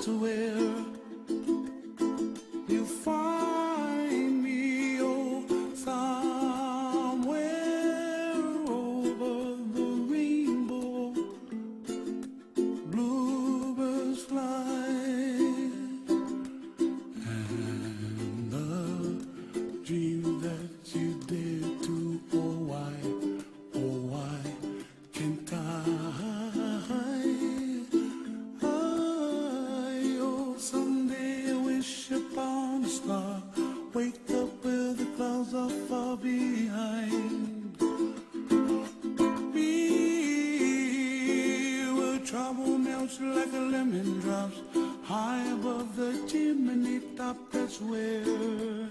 that's where you find me, oh, somewhere over the rainbow, bluebirds fly, and the dream that you dare to, oh why can't I? Oh, someday I wish upon a star, wake up where the clouds are far behind me, where trouble melts like a lemon drops high above the chimney top. That's where